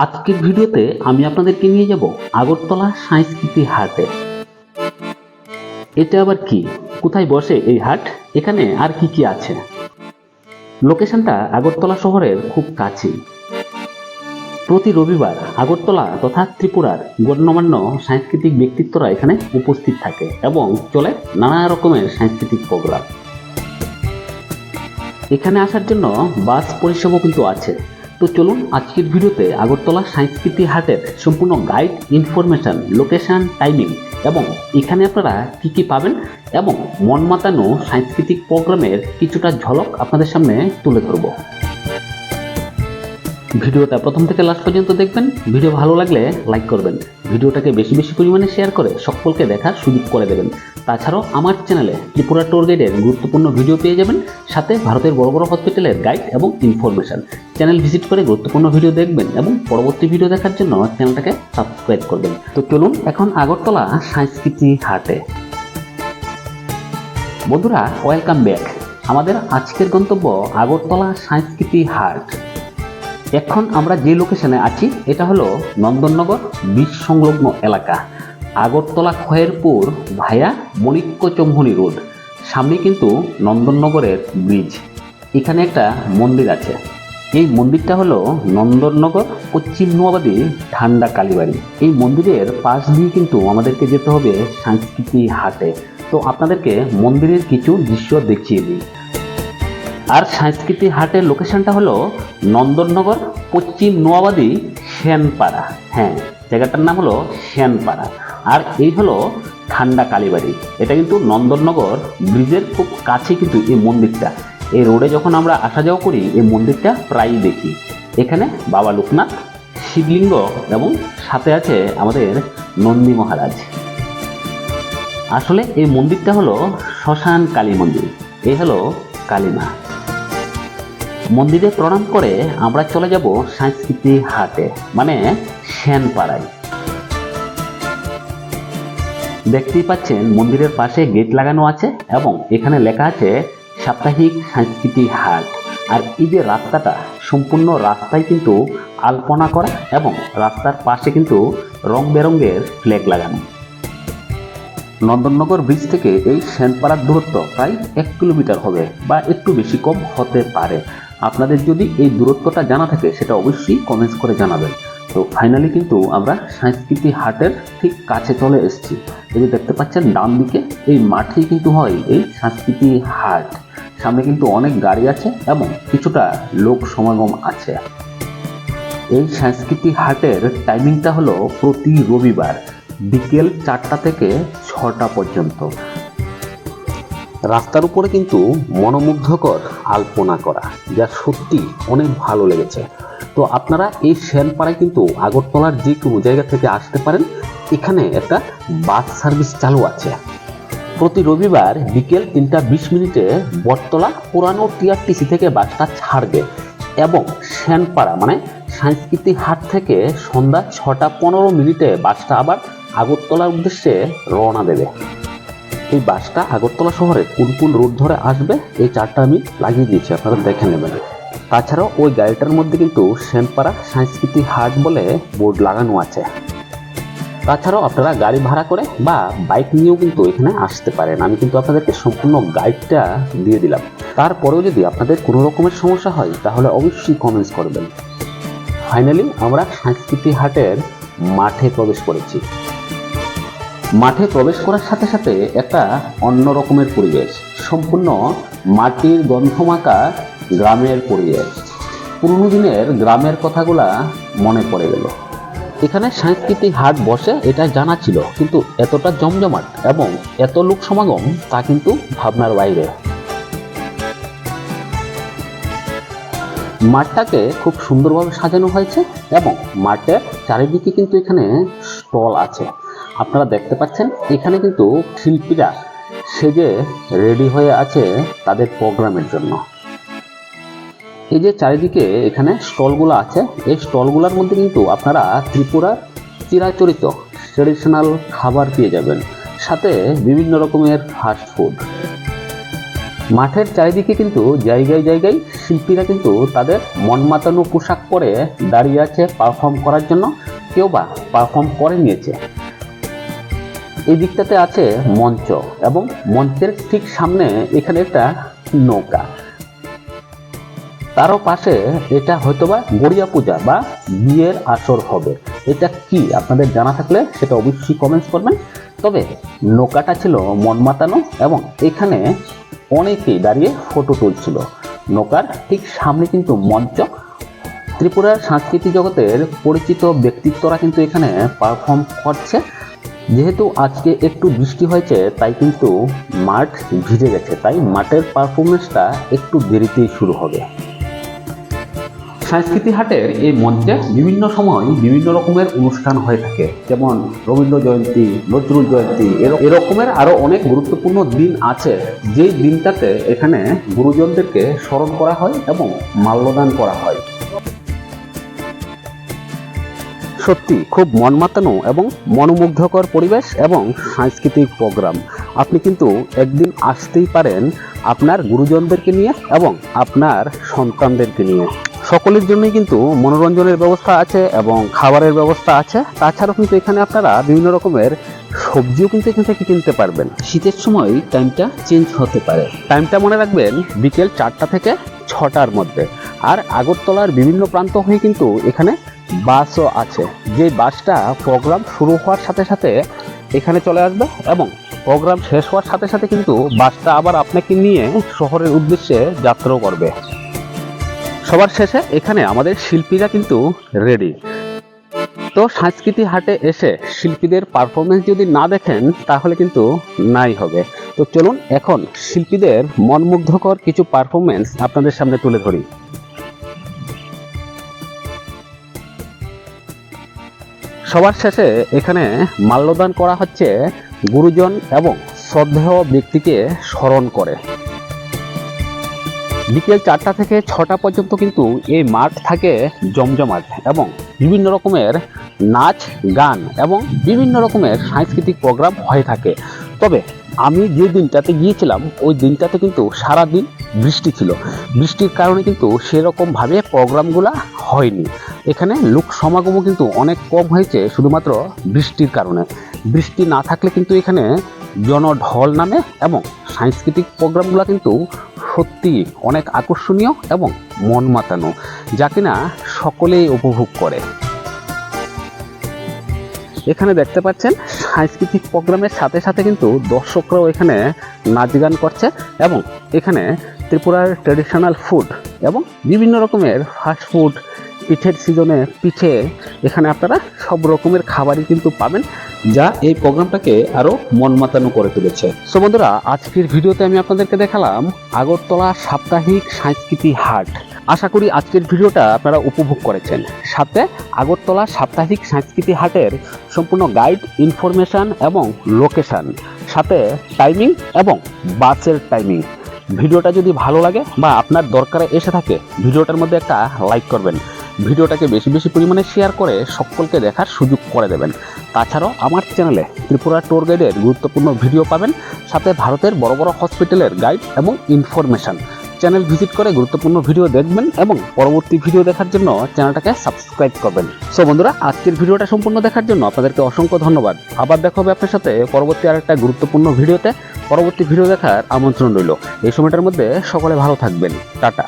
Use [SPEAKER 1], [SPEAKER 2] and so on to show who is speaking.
[SPEAKER 1] আজকের ভিডিওতে আমি আপনাদেরকে নিয়ে যাব আগরতলা সংস্কৃতি হাটে। এটা আবার কি, কোথায় বসে এই হাট, এখানে আর কি কি আছে? লোকেশনটা আগরতলা শহরের খুব কাছেই। প্রতি রবিবার আগরতলা তথা ত্রিপুরার গণ্যমান্য সাংস্কৃতিক ব্যক্তিত্বরা এখানে উপস্থিত থাকে এবং চলে নানা রকমের সাংস্কৃতিক প্রোগ্রাম। এখানে আসার জন্য বাস পরিষেবাও কিন্তু আছে। তো চলুন আজকের ভিডিওতে আগরতলা সংস্কৃতি হাটের সম্পূর্ণ গাইড, ইনফরমেশন, লোকেশন, টাইমিং এবং এখানে আপনারা কি কি পাবেন এবং মন মাতানো সাংস্কৃতিক প্রোগ্রামের কিছুটা ঝলক আপনাদের সামনে তুলে ধরব। ভিডিওটা প্রথম থেকে লাস্ট পর্যন্ত দেখবেন। ভিডিও ভালো লাগলে লাইক করবেন, ভিডিওটাকে বেশি বেশি পরিমাণে শেয়ার করে সকলকে দেখার সুযোগ করে দেবেন। তাছাড়াও আমার চ্যানেলে ত্রিপুরা ট্যুর গাইডের গুরুত্বপূর্ণ ভিডিও পেয়ে যাবেন, সাথে ভারতের বড় বড় হসপিটালের গাইড এবং ইনফরমেশন। চ্যানেল ভিজিট করে গুরুত্বপূর্ণ ভিডিও দেখবেন এবং পরবর্তী ভিডিও দেখার জন্য চ্যানেলটাকে সাবস্ক্রাইব করবেন। তো চলুন এখন আগরতলা সংস্কৃতি হাটে। বন্ধুরা, ওয়েলকাম ব্যাক। আমাদের আজকের গন্তব্য আগরতলা সংস্কৃতি হাট। এখন আমরা যে লোকেশনে আছি এটা হলো নন্দননগর ব্রিজ সংলগ্ন এলাকা, আগরতলা খয়েরপুর ভায়া মণিক্যচম্ভনী রোড। সামনে কিন্তু নন্দননগরের ব্রিজ। এখানে একটা মন্দির আছে। এই মন্দিরটা হলো নন্দননগর পশ্চিম নোয়াবাদী ঠান্ডা কালীবাড়ি। এই মন্দিরের পাশ দিয়ে কিন্তু আমাদেরকে যেতে হবে সংস্কৃতি হাটে। তো আপনাদেরকে মন্দিরের কিছু দৃশ্য দেখিয়ে দিই। আর সংস্কৃতি হাটের লোকেশনটা হলো নন্দননগর পশ্চিম নোয়াবাদী সেনপাড়া। হ্যাঁ, জায়গাটার নাম হলো সেনপাড়া। আর এই হলো ঠান্ডা কালীবাড়ি। এটা কিন্তু নন্দননগর ব্রিজের খুব কাছে কিন্তু এই মন্দিরটা। এই রোডে যখন আমরা আসা যাওয়া করি এই মন্দিরটা প্রায়ই দেখি। এখানে বাবা লোকনাথ, শিবলিঙ্গ এবং সাথে আছে আমাদের নন্দী মহারাজ। আসলে এই মন্দিরটা হলো শ্মশান কালী মন্দির। এই হলো কালীমা। মন্দিরে প্রণাম করে আমরা চলে যাব সংস্কৃতি হাটে, মানে সেনপাড়ায়। দেখতেই পাচ্ছেন মন্দিরের পাশে গেট লাগানো আছে এবং এখানে লেখা আছে সাপ্তাহিক সংস্কৃতি হাট। আর এই যে রাস্তাটা, সম্পূর্ণ রাস্তায় কিন্তু আলপনা করা এবং রাস্তার পাশে কিন্তু রং বেরঙের ফ্ল্যাগ লাগানো। নন্দননগর ব্রিজ থেকে এই সেনপাড়ার দূরত্ব প্রায় 1 কিলোমিটার হবে বা একটু বেশি কম হতে পারে। আপনাদের যদি এই দূরত্বটা জানা থাকে সেটা অবশ্যই কমেন্টস করে জানাবেন। তো ফাইনালি কিন্তু আমরা সংস্কৃতি হাটের ঠিক কাছে চলে এসেছি। এই যে দেখতে পাচ্ছেন ডান দিকে এই মাঠেই কিন্তু হয় এই সংস্কৃতি হাট। সামনে কিন্তু অনেক গাড়ি আছে এবং কিছুটা লোক সমাগম আছে। এই সংস্কৃতি হাটের টাইমিংটা হলো প্রতি রবিবার বিকেল 4টা থেকে 6টা পর্যন্ত। রাস্তার উপরে কিন্তু মনোমুগ্ধকর আলপনা করা, যা সত্যি অনেক ভালো লেগেছে। তো আপনারা এই সেনপাড়ায় কিন্তু আগরতলার যে কোনো জায়গা থেকে আসতে পারেন। এখানে একটা বাস সার্ভিস চালু আছে। প্রতি রবিবার বিকেল 3:20 বটতলা পুরানো টিআরটিসি থেকে বাসটা ছাড়বে এবং সেনপাড়া মানে সংস্কৃতি হাট থেকে সন্ধ্যা 6:15 বাসটা আবার আগরতলার উদ্দেশ্যে রওনা দেবে। এই বাসটা আগরতলা শহরে কোন কোন রুট ধরে আসবে এই চারটা আমি লাগিয়ে দিয়েছি, আপনারা দেখে নেবেন। তাছাড়াও ওই গাড়িটার মধ্যে কিন্তু সেনপাড়া সংস্কৃতি হাট বলে বোর্ড লাগানো আছে। তাছাড়াও আপনারা গাড়ি ভাড়া করে বা বাইক নিয়েও কিন্তু এখানে আসতে পারেন। আমি কিন্তু আপনাদেরকে সম্পূর্ণ গাইডটা দিয়ে দিলাম। তারপরেও যদি আপনাদের কোনো রকমের সমস্যা হয় তাহলে অবশ্যই কমেন্টস করবেন। ফাইনালি আমরা সংস্কৃতি হাটের মাঠে প্রবেশ করেছি। মাঠে প্রবেশ করার সাথে সাথে একটা অন্য রকমের পরিবেশ, সম্পূর্ণ মাটির গন্ধমাখা গ্রামের পরিবেশ। পুরনো দিনের গ্রামের কথাগুলা মনে পড়ে গেল। এখানে সাংস্কৃতিক হাট বসে এটা জানা ছিল, কিন্তু এতটা জমজমাট এবং এত লোক সমাগম তা কিন্তু ভাবনার বাইরে। মাঠটাকে খুব সুন্দরভাবে সাজানো হয়েছে এবং মাঠের চারিদিকে কিন্তু এখানে স্টল আছে। আপনারা দেখতে পাচ্ছেন এখানে কিন্তু শিল্পীরা সেজে রেডি হয়ে আছে তাদের প্রোগ্রামের জন্য। এই যে চারিদিকে এখানে স্টলগুলো আছে, এই স্টলগুলোর মধ্যে কিন্তু আপনারা ত্রিপুরার চিরাচরিত ট্রেডিশনাল খাবার পেয়ে যাবেন, সাথে বিভিন্ন রকমের ফাস্ট ফুড। মাঠের চারিদিকে কিন্তু জায়গায় জায়গায় শিল্পীরা কিন্তু তাদের মন মাতানো পোশাক পরে দাঁড়িয়ে আছে পারফর্ম করার জন্য, কেউ বা পারফর্ম করে নিয়েছে। এই দিকটাতে আছে মঞ্চ এবং মঞ্চের ঠিক সামনে এখানে একটা নৌকা, তারও পাশে এটা হয়তোবা গড়িয়া পূজা বা বিয়ের আসর হবে। এটা কি আপনাদের জানা থাকলে সেটা অবশ্যই কমেন্টস করবেন। তবে নৌকাটা ছিল মন মাতানো এবং এখানে অনেকেই দাঁড়িয়ে ফটো তুলছিল। নৌকার ঠিক সামনে কিন্তু মঞ্চ, ত্রিপুরার সাংস্কৃতিক জগতের পরিচিত ব্যক্তিত্বরা কিন্তু এখানে পারফর্ম করছে। যেহেতু আজকে একটু বৃষ্টি হয়েছে তাই কিন্তু মাঠ ভিজে গেছে, তাই মাঠের পারফরমেন্সটা একটু দেরিতেই শুরু হবে। সাংস্কৃতিক হাটের এই মঞ্চে বিভিন্ন সময় বিভিন্ন রকমের অনুষ্ঠান হয়ে থাকে, যেমন রবীন্দ্র জয়ন্তী, নজরুল জয়ন্তী, এরকমের আরো অনেক গুরুত্বপূর্ণ দিন আছে, যেই দিনটাতে এখানে গুরুজনদেরকে স্মরণ করা হয় এবং মাল্যদান করা হয়। সত্যি খুব মন মাতানো এবং মনোমুগ্ধকর পরিবেশ এবং সাংস্কৃতিক প্রোগ্রাম। আপনি কিন্তু একদিন আসতেই পারেন আপনার গুরুজনদেরকে নিয়ে এবং আপনার সন্তানদেরকে নিয়ে। সকলের জন্যই কিন্তু মনোরঞ্জনের ব্যবস্থা আছে এবং খাবারের ব্যবস্থা আছে। তাছাড়াও কিন্তু এখানে আপনারা বিভিন্ন রকমের সবজিও কিন্তু এখান থেকে কিনতে পারবেন। শীতের সময় টাইমটা চেঞ্জ হতে পারে, টাইমটা মনে রাখবেন বিকেল 4টা থেকে 6টার মধ্যে। আর আগরতলার বিভিন্ন প্রান্ত হয়ে কিন্তু এখানে বাসও আছে, যে বাসটা প্রোগ্রাম শুরু হওয়ার সাথে সাথে এখানে চলে আসবে এবং প্রোগ্রাম শেষ হওয়ার সাথে সাথে কিন্তু বাসটা আবার আপনাকে নিয়ে শহরের উদ্দেশ্যে যাত্রাও করবে। সবার শেষে এখানে আমাদের শিল্পীরা কিন্তু রেডি। তো সাংস্কৃতিক হাটে এসে শিল্পীদের পারফরমেন্স যদি না দেখেন তাহলে কিন্তু নাই হবে। তো চলুন এখন শিল্পীদের মনমুগ্ধকর কিছু পারফরমেন্স আপনাদের সামনে তুলে ধরি। সবার শেষে এখানে মাল্যদান করা হচ্ছে গুরুজন এবং শ্রদ্ধেয় ব্যক্তিকে স্মরণ করে। বিকেল 4টা থেকে 6টা পর্যন্ত কিন্তু এই মাঠ থাকে জমজমাট এবং বিভিন্ন রকমের নাচ গান এবং বিভিন্ন রকমের সাংস্কৃতিক প্রোগ্রাম হয়ে থাকে। তবে আমি যে দিনটাতে গিয়েছিলাম ওই দিনটাতে কিন্তু সারাদিন বৃষ্টি ছিল, বৃষ্টির কারণে কিন্তু সেরকমভাবে প্রোগ্রামগুলো হয়নি। এখানে লোক সমাগমও কিন্তু অনেক কম হয়েছে শুধুমাত্র বৃষ্টির কারণে। বৃষ্টি না থাকলে কিন্তু এখানে জনঢল নামে এবং সাংস্কৃতিক প্রোগ্রামগুলো কিন্তু সত্যি অনেক আকর্ষণীয় এবং মন মাতানো, যা কিনা সকলেই উপভোগ করে। এখানে দেখতে পাচ্ছেন সাংস্কৃতিক প্রোগ্রামের সাথে সাথে কিন্তু দর্শকরাও এখানে নাচ গান করছে এবং এখানে ত্রিপুরার ট্র্যাডিশনাল ফুড এবং বিভিন্ন রকমের ফাস্ট ফুড, পিঠের সিজনে পিঠে, এখানে আপনারা সব রকমের খাবারই কিন্তু পাবেন, যা এই প্রোগ্রামটাকে আরো মন মাতানো করে তুলেছে। সো বন্ধুরা, আজকের ভিডিওতে আমি আপনাদেরকে দেখালাম আগরতলা সাপ্তাহিক সাংস্কৃতিক হাট। আশা করি আজকের ভিডিওটা আপনারা উপভোগ করেছেন। সাথে আগরতলা সাপ্তাহিক সাংস্কৃতিক হাটের সম্পূর্ণ গাইড, ইনফরমেশন এবং লোকেশন, সাথে টাইমিং এবং বাসের টাইমিং। ভিডিওটা যদি ভালো লাগে বা আপনার দরকারে এসে থাকে ভিডিওটার মধ্যে একটা লাইক করবেন, ভিডিওটাকে বেশি বেশি পরিমাণে শেয়ার করে সকলকে দেখার সুযোগ করে দেবেন। তাছাড়াও আমার চ্যানেলে ত্রিপুরা ট্যুর গাইডের গুরুত্বপূর্ণ ভিডিও পাবেন, সাথে ভারতের বড় বড় হসপিটালের গাইড এবং ইনফরমেশন। চ্যানেল ভিজিট করে গুরুত্বপূর্ণ ভিডিও দেখবেন এবং পরবর্তী ভিডিও দেখার জন্য চ্যানেলটাকে সাবস্ক্রাইব করবেন। সো বন্ধুরা, আজকের ভিডিওটা সম্পূর্ণ দেখার জন্য আপনাদেরকে অসংখ্য ধন্যবাদ। আবার দেখা হবে আপনার সাথে পরবর্তী আরেকটা গুরুত্বপূর্ণ ভিডিওতে। পরবর্তী ভিডিও দেখার আমন্ত্রণ রইল। এই সময়টার মধ্যে সকলে ভালো থাকবেন। টাটা।